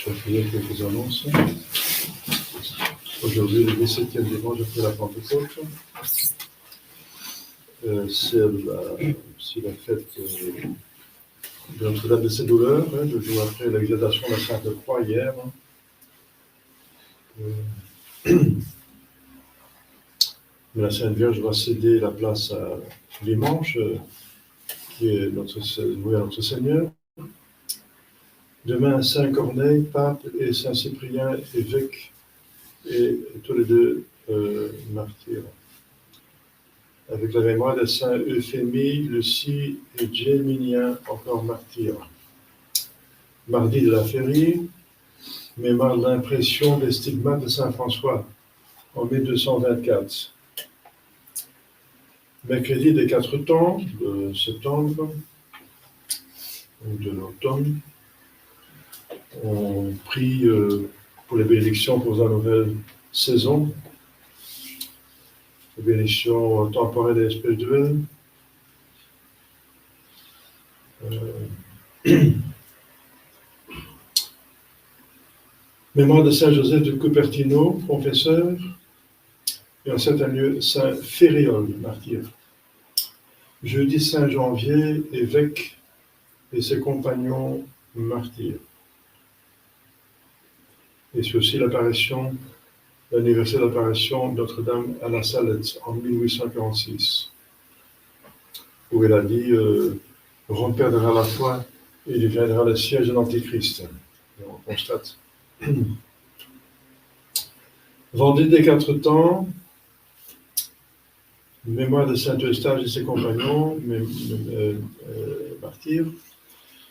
Je vais faire quelques annonces. Aujourd'hui, le 17e dimanche après la Pentecôte, c'est la fête de Notre-Dame de ses douleurs, le jour après l'exaltation de la Sainte Croix hier. Mais la Sainte Vierge va céder la place à dimanche, qui est voué à notre Seigneur. Demain, Saint Corneille, pape, et Saint Cyprien, évêque, et tous les deux martyrs. Avec la mémoire de Saint Euphémie, Lucie et Géminien, encore martyrs. Mardi de la Férie, mémoire de l'impression des stigmates de Saint François en 1224. Mercredi des 4 temps de septembre, ou de l'automne, on prie pour les bénédictions pour la nouvelle saison, les bénédictions temporelles et spirituelles. Mémoire de Saint Joseph de Cupertino, confesseur, et en certain lieu, Saint Féréol, martyr. Jeudi 5 janvier, évêque et ses compagnons martyrs. Et c'est aussi l'anniversaire de l'apparition de Notre-Dame à la Salette en 1846, où elle a dit Rome perdra la foi et deviendra le siège de l'Antichrist. Et on constate. Vendredi des 4 temps, mémoire de Saint Eustache et ses compagnons, martyrs.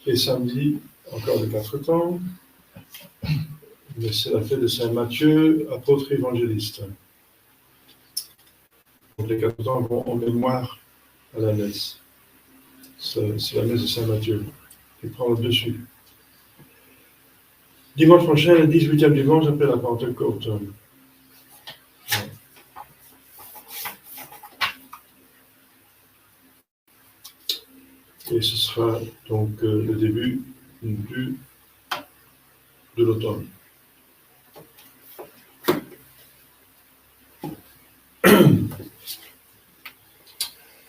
Et samedi, encore des 4 temps, mais c'est la fête de Saint Matthieu, apôtre évangéliste. Donc les 4 temps vont en mémoire à la messe. C'est la messe de Saint Matthieu qui prend le dessus. Dimanche prochain, le 18e dimanche après la Pentecôte. Et ce sera donc le début de l'automne.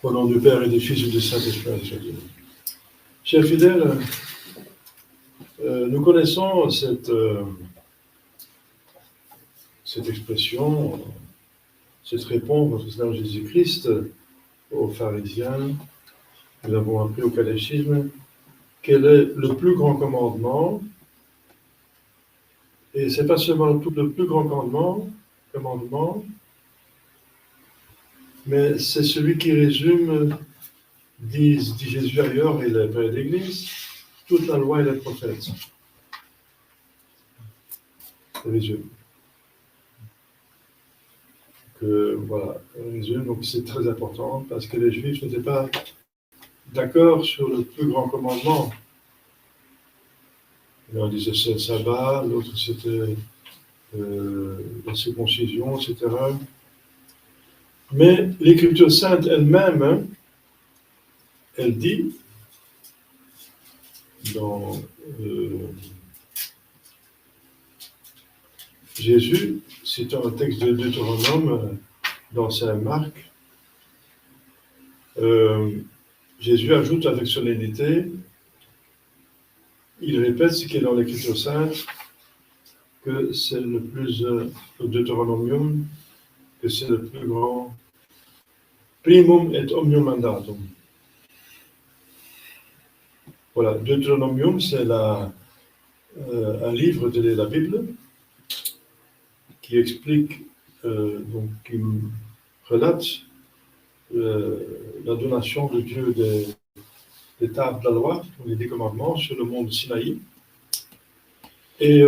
Au nom du Père et du Fils et du Saint-Esprit. Chers fidèles, nous connaissons cette expression, cette réponse de notre Seigneur Jésus-Christ aux pharisiens. Nous avons appris au catéchisme quel est le plus grand commandement. Et ce n'est pas seulement tout le plus grand commandement, mais c'est celui qui résume, dit Jésus ailleurs et le Père de l'Église, toute la loi et les prophètes. Résume. Voilà, résume, donc c'est très important parce que les Juifs n'étaient pas d'accord sur le plus grand commandement. L'un disait c'est le sabbat, l'autre c'était la circoncision, etc. Mais l'Écriture sainte elle-même, elle dit, dans Jésus, citant un texte de Deutéronome dans Saint Marc, Jésus ajoute avec solennité, il répète ce qui est dans l'Écriture sainte, que c'est le Deutéronomium, que c'est le plus grand primum et omnium mandatum. Voilà, Deutéronomium, c'est un livre de la Bible qui explique, qui relate la donation de Dieu des tables de la loi, les 10 commandements sur le mont Sinaï. Et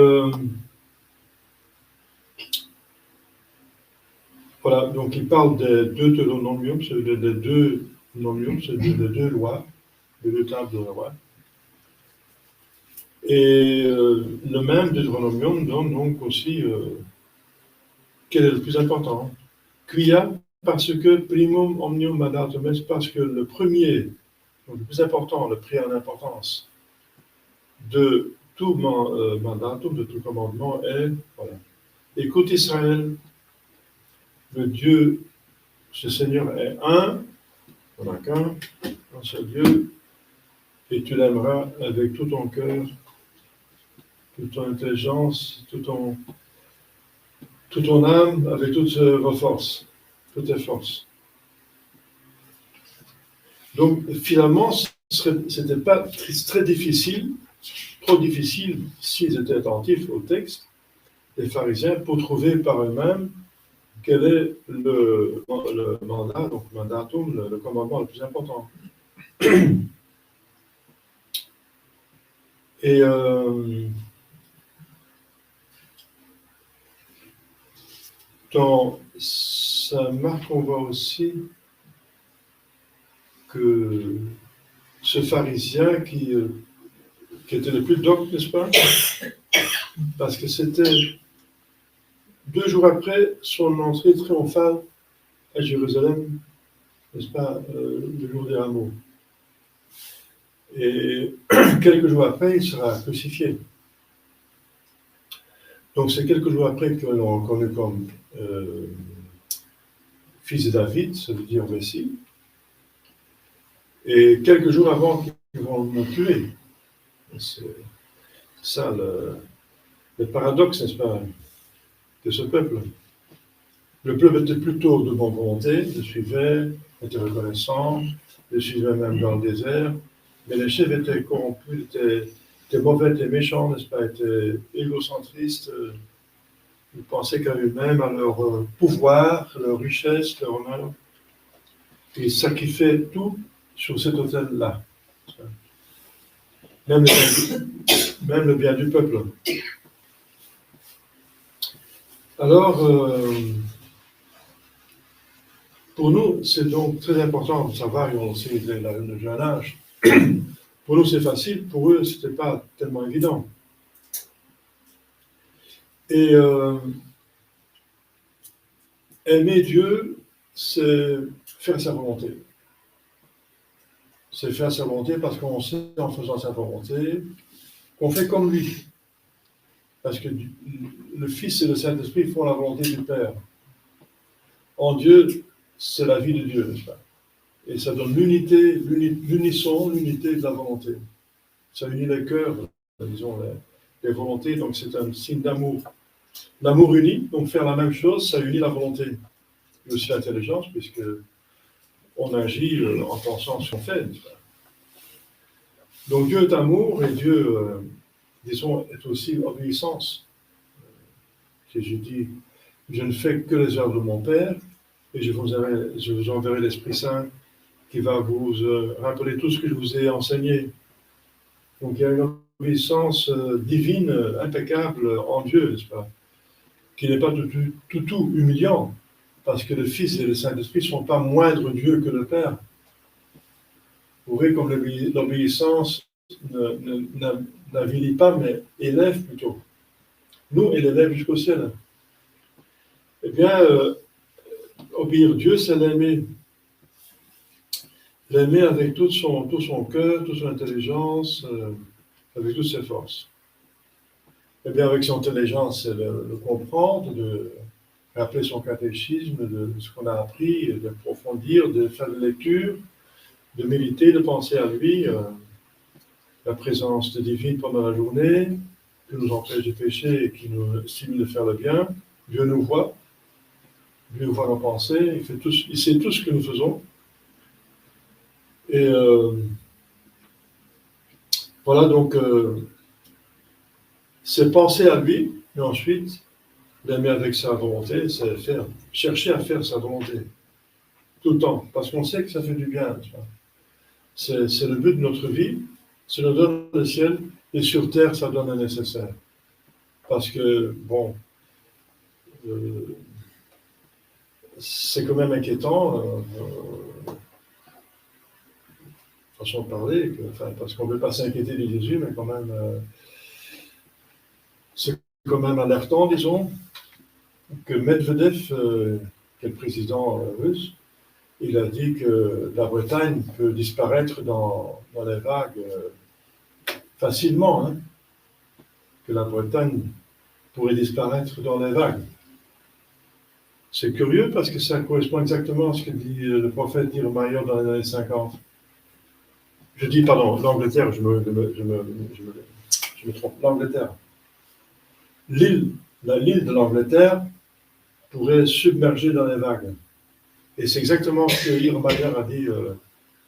voilà, donc il parle des Deutéronomium, c'est des deux nomium, c'est des deux lois, des deux tables de la loi. Et le même Deutéronomium donne donc aussi quel est le plus important. Quia, parce que primum omnium mandatum est, parce que le premier, donc le plus important, le prix en importance de tout mandatum, de tout commandement est, voilà. Écoute Israël, le Dieu, ce Seigneur est un, on n'a qu'un seul Dieu, et tu l'aimeras avec tout ton cœur, toute ton intelligence, toute ton âme, avec toutes vos forces, toutes tes forces. Donc finalement, c'était pas très difficile, trop difficile, s'ils étaient attentifs au texte, les pharisiens, pour trouver par eux-mêmes quel est le mandat, donc mandatum, le commandement le plus important. Et dans Saint Marc, on voit aussi que ce pharisien qui était le plus docte, n'est-ce pas? Parce que c'était 2 jours après son entrée triomphale à Jérusalem, n'est-ce pas, le jour des rameaux. Et quelques jours après, il sera crucifié. Donc c'est quelques jours après que l'on reconnaît comme fils de David, ça veut dire Messie. Et quelques jours avant qu'ils vont le tuer. C'est ça le paradoxe, n'est-ce pas, de ce peuple. Le peuple était plutôt de bonne volonté, le suivait, était reconnaissant, le suivait même dans le désert, mais les chefs étaient corrompus, étaient mauvais, étaient méchants, n'est-ce pas, étaient égocentristes, ils pensaient qu'à eux-mêmes, à leur pouvoir, leur richesse, leur honneur, et ils sacrifiaient tout sur cet autel-là. Même le bien du peuple. Alors, pour nous, c'est donc très important de savoir, et on sait le jeune âge, pour nous c'est facile, pour eux, ce n'était pas tellement évident. Et aimer Dieu, c'est faire sa volonté. C'est faire sa volonté parce qu'on sait, en faisant sa volonté, qu'on fait comme lui. Parce que le Fils et le Saint-Esprit font la volonté du Père. En Dieu, c'est la vie de Dieu, n'est-ce pas? Et ça donne l'unisson, l'unité de la volonté. Ça unit les cœurs, disons, les volontés, donc c'est un signe d'amour. L'amour uni, donc faire la même chose, ça unit la volonté. Et aussi l'intelligence, puisque on agit en pensant ce qu'on fait, n'est-ce pas? Donc Dieu est amour et Dieu, disons, est aussi obéissance. Jésus dit, je ne fais que les œuvres de mon Père, et je vous enverrai l'Esprit Saint qui va vous rappeler tout ce que je vous ai enseigné. Donc il y a une obéissance divine, impeccable en Dieu, n'est-ce pas? Qui n'est pas tout humiliant, parce que le Fils et le Saint-Esprit ne sont pas moindres Dieu que le Père. Vous voyez comme l'obéissance n'avilit pas, mais élève plutôt. Nous, elle élève jusqu'au ciel. Eh bien, obéir Dieu, c'est l'aimer. L'aimer avec tout son cœur, toute son intelligence, avec toutes ses forces. Eh bien, avec son intelligence, c'est le comprendre, de rappeler son catéchisme, de ce qu'on a appris, d'approfondir, de faire des lectures, de méditer, de penser à lui, la présence de divine pendant la journée, qui nous empêche de pécher et qui nous stimule de faire le bien. Dieu nous voit nos pensées, il sait tout ce que nous faisons. Et voilà, donc, c'est penser à lui, mais ensuite, l'aimer avec sa volonté, c'est chercher à faire sa volonté, tout le temps, parce qu'on sait que ça fait du bien. C'est le but de notre vie, ça nous donne le ciel, et sur terre, ça donne le nécessaire. Parce que, bon, c'est quand même inquiétant, façon de parler, parce qu'on ne veut pas s'inquiéter de Jésus, mais quand même, c'est quand même alertant, disons, que Medvedev, qui est le président russe, il a dit que la Bretagne peut disparaître dans les vagues facilement. Hein. que la Bretagne pourrait disparaître dans les vagues. C'est curieux parce que ça correspond exactement à ce que dit le prophète Irmaïa dans les années 50. Je dis, pardon, l'Angleterre, je me trompe, l'Angleterre. L'île de l'Angleterre pourrait submerger dans les vagues. Et c'est exactement ce que Irmaïa a dit,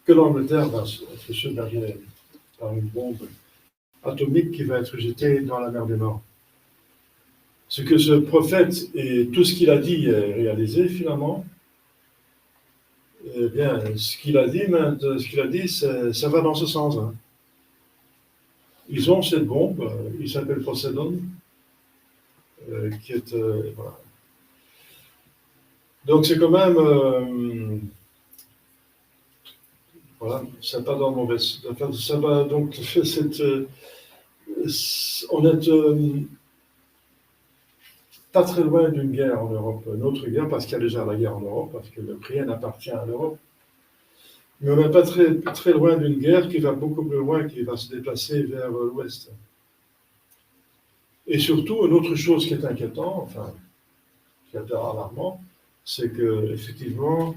que l'Angleterre va se submerger par une bombe atomique qui va être jetée dans la mer du Nord. Ce que ce prophète et tout ce qu'il a dit est réalisé finalement. Eh bien, ce qu'il a dit, ça va dans ce sens. Hein. Ils ont cette bombe, il s'appelle Poseidon, qui est voilà. Donc c'est quand même voilà, ça va dans le mauvais. Ça va donc on est pas très loin d'une guerre en Europe, une autre guerre, parce qu'il y a déjà la guerre en Europe, parce que l'Ukraine appartient à l'Europe. Mais on n'est pas très loin d'une guerre qui va beaucoup plus loin, qui va se déplacer vers l'ouest. Et surtout, une autre chose qui est inquiétante, enfin, qui est alarmant, c'est que effectivement,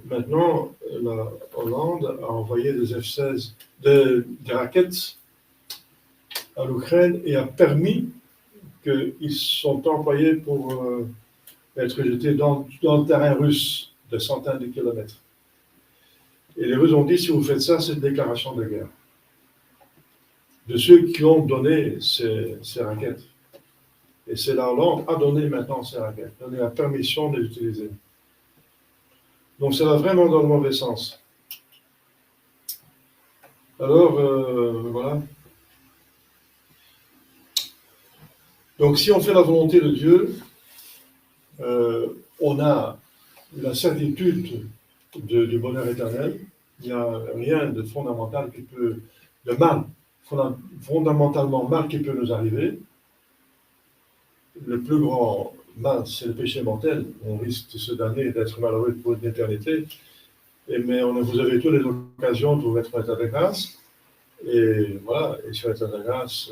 maintenant, la Hollande a envoyé des F-16, des raquettes à l'Ukraine et a permis qu'ils sont employés pour être jetés dans le terrain russe de centaines de kilomètres. Et les Russes ont dit, si vous faites ça, c'est une déclaration de guerre. De ceux qui ont donné ces raquettes. Et c'est la Hollande a donné maintenant ces raquettes, donné la permission de les utiliser. Donc ça va vraiment dans le mauvais sens. Alors, voilà. Donc si on fait la volonté de Dieu, on a la certitude du bonheur éternel. Il n'y a rien de fondamental de mal, fondamentalement mal qui peut nous arriver. Le plus grand mal, c'est le péché mortel. On risque de se damner et d'être malheureux pour une éternité. Mais vous avez toutes les occasions de vous mettre en état de grâce. Et voilà, et sur l'état de grâce,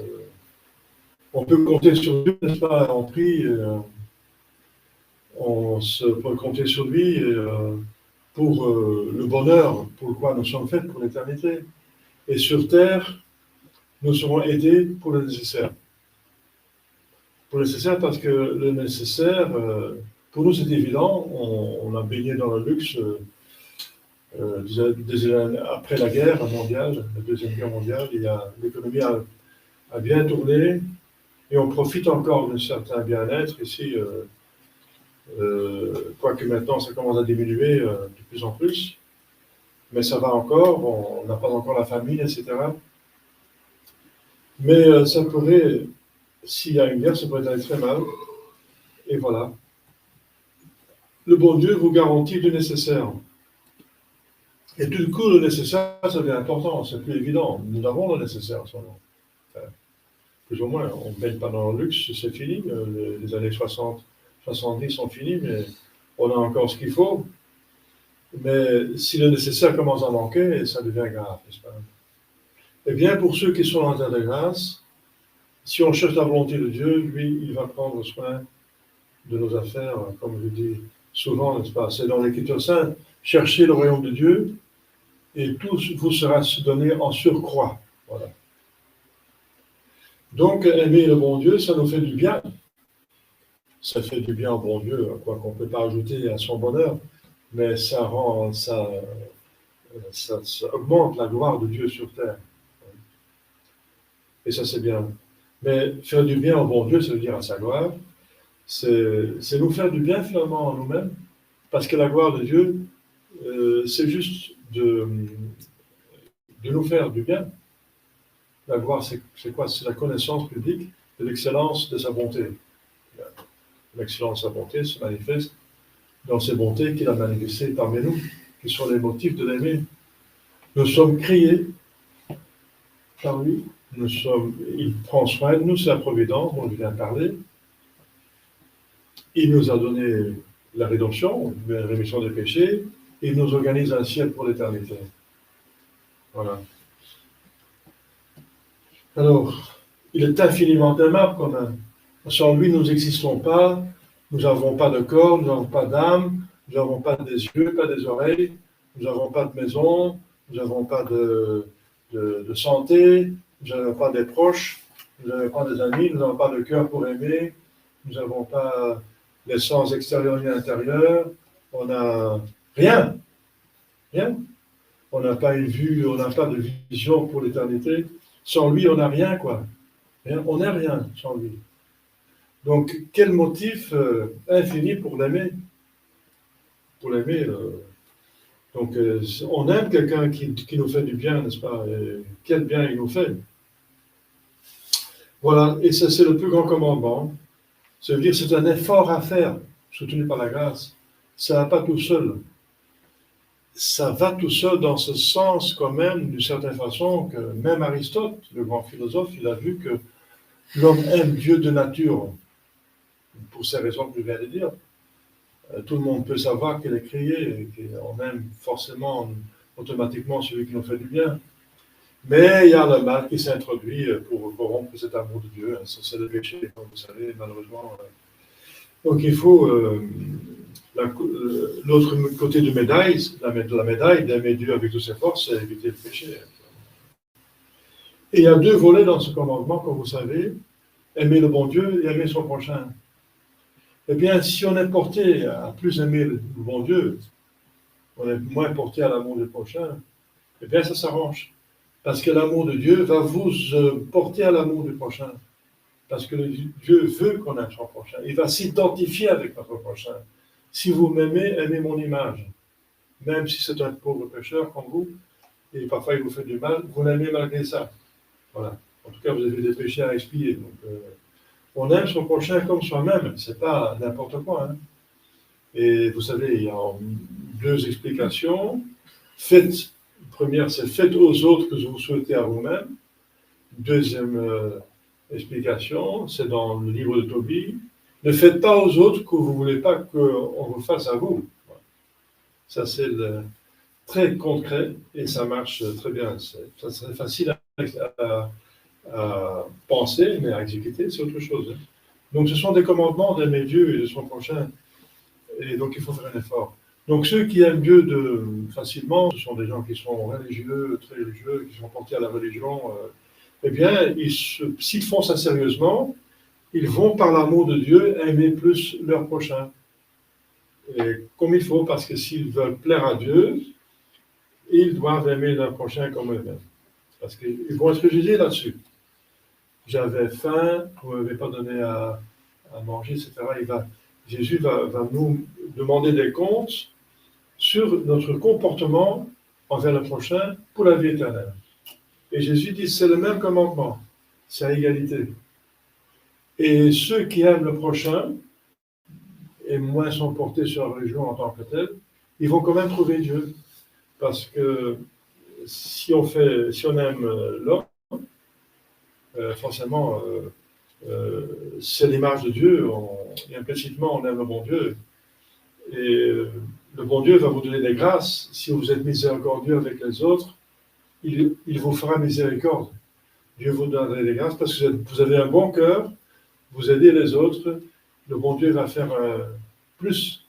on peut compter sur Dieu, n'est-ce pas? On prie, on peut compter sur lui pour le bonheur pour le quoi nous sommes faits pour l'éternité. Et sur terre, nous serons aidés pour le nécessaire. Pour le nécessaire parce que le nécessaire, pour nous c'est évident, on a baigné dans le luxe après la guerre mondiale, la Deuxième Guerre mondiale, l'économie a bien tourné et on profite encore d'un certain bien-être ici, quoique maintenant ça commence à diminuer de plus en plus, mais ça va encore, on n'a pas encore la famine, etc. Mais ça pourrait, s'il y a une guerre, ça pourrait aller très mal, et voilà. Le bon Dieu vous garantit du nécessaire. Et du coup, le nécessaire, ça devient important, c'est plus évident. Nous avons le nécessaire en ce moment. Enfin, plus ou moins, on ne baigne pas dans le luxe, c'est fini. Les années 60, 70 sont finies, mais on a encore ce qu'il faut. Mais si le nécessaire commence à manquer, ça devient grave, n'est-ce pas? Eh bien, pour ceux qui sont en terre de grâce, si on cherche la volonté de Dieu, lui, il va prendre soin de nos affaires, comme je dis souvent, n'est-ce pas? C'est dans l'Écriture sainte, cherchez le royaume de Dieu, et tout vous sera donné en surcroît. Voilà. Donc, aimer le bon Dieu, ça nous fait du bien. Ça fait du bien au bon Dieu, quoi qu'on ne peut pas ajouter à son bonheur, mais ça augmente la gloire de Dieu sur terre. Et ça, c'est bien. Mais faire du bien au bon Dieu, ça veut dire à sa gloire, c'est nous faire du bien finalement en nous-mêmes, parce que la gloire de Dieu, c'est juste de nous faire du bien. La gloire, c'est quoi? C'est la connaissance publique de l'excellence de sa bonté. L'excellence de sa bonté se manifeste dans ces bontés qu'il a manifestées parmi nous, qui sont les motifs de l'aimer. Nous sommes créés par lui, il prend soin de nous, c'est la providence dont je viens de parler. Il nous a donné la rédemption, la rémission des péchés, il nous organise un ciel pour l'éternité. Voilà. Alors, Il est infiniment aimable quand même. Sans lui, nous n'existons pas, nous n'avons pas de corps, nous n'avons pas d'âme, nous n'avons pas des yeux, pas des oreilles, nous n'avons pas de maison, nous n'avons pas de santé, nous n'avons pas des proches, nous n'avons pas des amis, nous n'avons pas de cœur pour aimer, nous n'avons pas les sens extérieurs ni intérieurs, on n'a rien, rien. On n'a pas une vue, on n'a pas de vision pour l'éternité. Sans lui, on n'a rien, quoi. Rien, on n'est rien sans lui. Donc, quel motif infini pour l'aimer? Pour l'aimer. Donc, on aime quelqu'un qui nous fait du bien, n'est-ce pas? Et quel bien il nous fait. Voilà, et ça, c'est le plus grand commandement. Ça veut dire que c'est un effort à faire, soutenu par la grâce. Ça ne va pas tout seul. Ça va tout seul dans ce sens quand même, d'une certaine façon, que même Aristote, le grand philosophe, il a vu que l'homme aime Dieu de nature, pour ces raisons que je viens de dire. Tout le monde peut savoir qu'il est créé, et qu'on aime forcément, automatiquement, celui qui nous fait du bien. Mais il y a le mal qui s'introduit pour corrompre cet amour de Dieu. Ça, c'est le péché, comme vous savez, malheureusement. Donc il faut l'autre côté de la médaille d'aimer Dieu avec toutes ses forces, c'est éviter le péché. Et il y a deux volets dans ce commandement, comme vous savez, aimer le bon Dieu et aimer son prochain. Eh bien, si on est porté à plus aimer le bon Dieu, on est moins porté à l'amour du prochain, eh bien, ça s'arrange. Parce que l'amour de Dieu va vous porter à l'amour du prochain. Parce que Dieu veut qu'on aime son prochain. Il va s'identifier avec notre prochain. Si vous m'aimez, aimez mon image. Même si c'est un pauvre pécheur comme vous, et parfois il vous fait du mal, vous l'aimez malgré ça. Voilà. En tout cas, vous avez des péchés à expier. Donc, on aime son prochain comme soi-même. C'est pas n'importe quoi. Hein. Et vous savez, il y a deux explications. Première, c'est faites aux autres que vous souhaitez à vous-même. Deuxième explication, c'est dans le livre de Tobie. Ne faites pas aux autres que vous ne voulez pas qu'on vous fasse à vous. Ça, c'est très concret et ça marche très bien. Ça serait facile à penser, mais à exécuter, c'est autre chose. Donc, ce sont des commandements d'aimer Dieu et de son prochain. Et donc, il faut faire un effort. Donc, ceux qui aiment Dieu facilement, ce sont des gens qui sont religieux, très religieux, qui sont portés à la religion. Eh bien, s'ils font ça sérieusement, ils vont, par l'amour de Dieu, aimer plus leur prochain. Et comme il faut, parce que s'ils veulent plaire à Dieu, ils doivent aimer leur prochain comme eux-mêmes. Parce qu'ils vont être jugés là-dessus. J'avais faim, vous ne m'avez pas donné à manger, etc. Jésus va nous demander des comptes sur notre comportement envers le prochain pour la vie éternelle. Et Jésus dit, c'est le même commandement, c'est à égalité. Et ceux qui aiment le prochain, et moins sont portés sur la religion en tant que telle, ils vont quand même trouver Dieu. Parce que si on aime l'homme, forcément, c'est l'image de Dieu, et implicitement on aime le bon Dieu. Et le bon Dieu va vous donner des grâces. Si vous êtes miséricordieux avec les autres, il vous fera miséricorde. Dieu vous donnera des grâces parce que vous avez un bon cœur, vous aidez les autres, le bon Dieu va faire plus,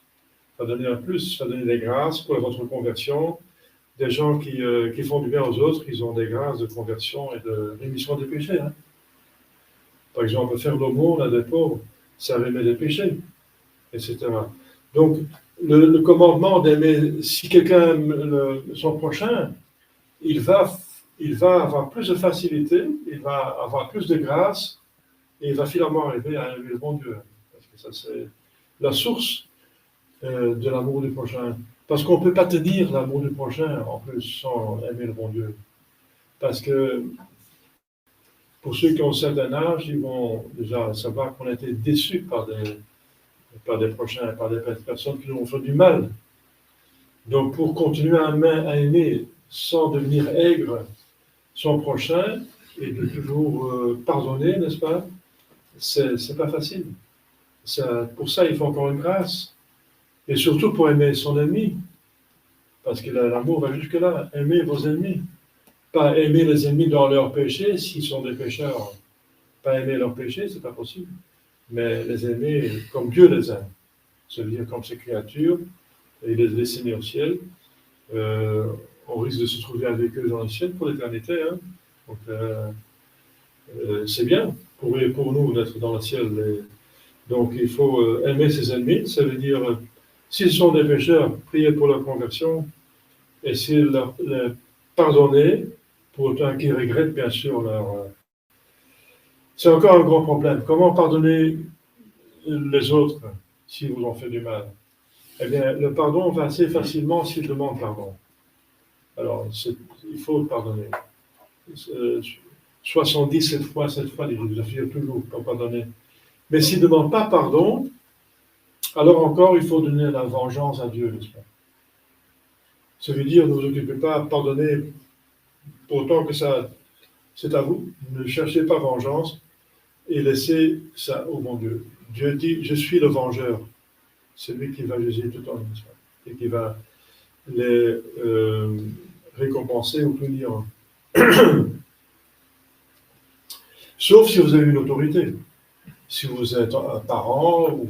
va donner un plus, va donner des grâces pour votre conversion. Des gens qui font du bien aux autres, ils ont des grâces de conversion et de rémission des péchés. Hein. Par exemple, faire l'aumône à des pauvres, ça remet des péchés, etc. Donc, le commandement d'aimer, si quelqu'un aime son prochain, il va avoir plus de facilité, il va avoir plus de grâce, et il va finalement arriver à aimer le bon Dieu. Parce que ça, c'est la source de l'amour du prochain. Parce qu'on ne peut pas tenir l'amour du prochain, en plus, sans aimer le bon Dieu. Parce que, pour ceux qui ont un certain âge, ils vont déjà savoir qu'on a été déçus par des prochains, par des personnes qui nous ont fait du mal. Donc, pour continuer à aimer sans devenir aigre son prochain et de toujours pardonner, n'est-ce pas? C'est pas facile. Pour ça, il faut encore une grâce. Et surtout pour aimer son ennemi. Parce que l'amour va jusque-là. Aimer vos ennemis. Pas aimer les ennemis dans leurs péchés s'ils sont des pécheurs. pas aimer leurs péchés, c'est pas possible, mais les aimer comme Dieu les aime. Ça veut dire comme ses créatures, et les laisser au ciel. On risque de se trouver avec eux dans le ciel pour l'éternité. Hein. Donc, c'est bien pour nous d'être dans le ciel. Donc, il faut aimer ses ennemis. Ça veut dire, s'ils sont des pécheurs, prier pour leur conversion, essayer de leur pardonner, pour autant qu'ils regrettent, bien sûr, leur. C'est encore un grand problème. Comment pardonner les autres s'ils vous ont fait du mal? Eh bien, le pardon va assez facilement s'ils demandent pardon. Alors, il faut pardonner. 77 fois, cette fois, il vous affirme toujours pour pardonner. Mais s'ils ne demandent pas pardon, alors encore, il faut donner la vengeance à Dieu, n'est-ce pas? Ça veut dire, ne vous occupez pas, pardonner pour autant que ça, c'est à vous. Ne cherchez pas vengeance et laissez ça au bon Dieu. Dieu dit, je suis le vengeur. C'est lui qui va juger tout en n'est-ce pas? Et qui va les récompenser ou punir. Sauf si vous avez une autorité. Si vous êtes un parent, ou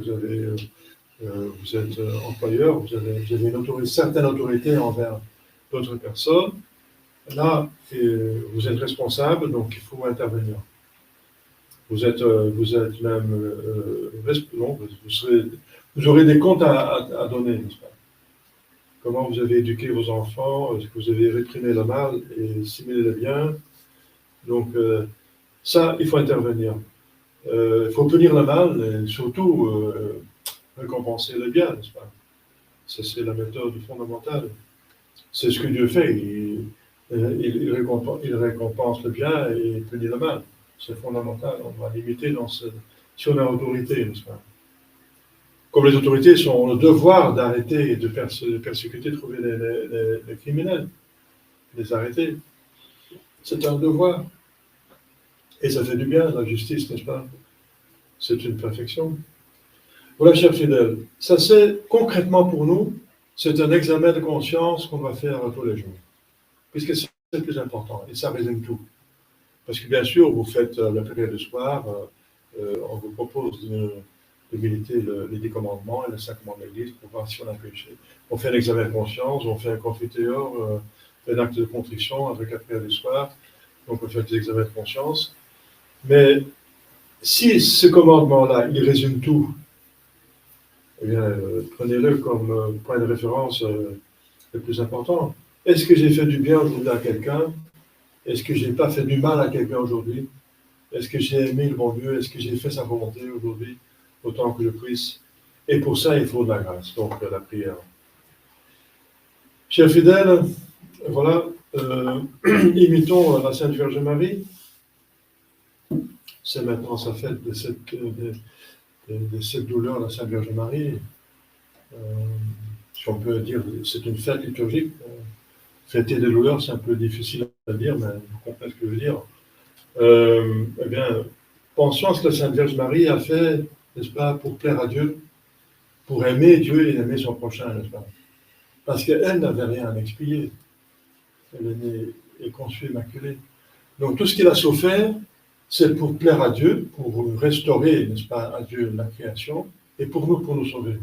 vous êtes employeur, vous avez une autorité, certaine autorité envers d'autres personnes, là, vous êtes responsable, donc il faut intervenir. Vous êtes même non, vous aurez des comptes à donner, n'est-ce pas? Comment vous avez éduqué vos enfants, est-ce que vous avez réprimé le mal et simulé le bien? Donc, ça, il faut intervenir. Il faut punir le mal et surtout récompenser le bien, n'est-ce pas? Ça, c'est la méthode fondamentale. C'est ce que Dieu fait. Il récompense le bien et punit le mal. C'est fondamental. On va limiter si on a autorité, n'est-ce pas? Comme les autorités ont le devoir d'arrêter et de persécuter, de trouver les criminels, les arrêter. C'est un devoir. Et ça fait du bien, la justice, n'est-ce pas? C'est une perfection. Voilà, chers fidèles, ça c'est concrètement pour nous, c'est un examen de conscience qu'on va faire tous les jours, puisque c'est le plus important, et ça résume tout. Parce que bien sûr, vous faites la prière du soir, on vous propose de méditer les 10 commandements et les 5 commandements de l'Église pour voir si on a péché. On fait un examen de conscience, on fait un confiteur, un acte de contrition avec la prière du soir, donc on fait des examens de conscience. Mais si ce commandement-là, il résume tout, eh bien, prenez-le comme point de référence le plus important. Est-ce que j'ai fait du bien aujourd'hui à quelqu'un? Est-ce que je n'ai pas fait du mal à quelqu'un aujourd'hui? Est-ce que j'ai aimé le bon Dieu? Est-ce que j'ai fait sa volonté aujourd'hui, autant que je puisse? Et pour ça, il faut de la grâce, donc la prière. Chers fidèles, voilà, imitons la Sainte Vierge Marie. C'est maintenant sa fête de cette douleur, la Sainte Vierge Marie. Si on peut dire, c'est une fête liturgique. Fêter des douleurs, c'est un peu difficile à dire, mais vous comprenez ce que je veux dire. Eh bien, pensons à ce que la Sainte Vierge Marie a fait, n'est-ce pas, pour plaire à Dieu, pour aimer Dieu et aimer son prochain, n'est-ce pas? Parce qu'elle n'avait rien à expier. Elle est née et conçue immaculée. Donc tout ce qu'elle a souffert, c'est pour plaire à Dieu, pour restaurer, n'est-ce pas, à Dieu la création, et pour nous sauver.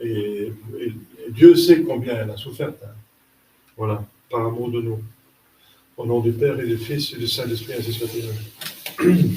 Et Dieu sait combien elle a souffert. Hein. Voilà, par amour de nous. Au nom du Père et du Fils et du Saint-Esprit, ainsi soit-il.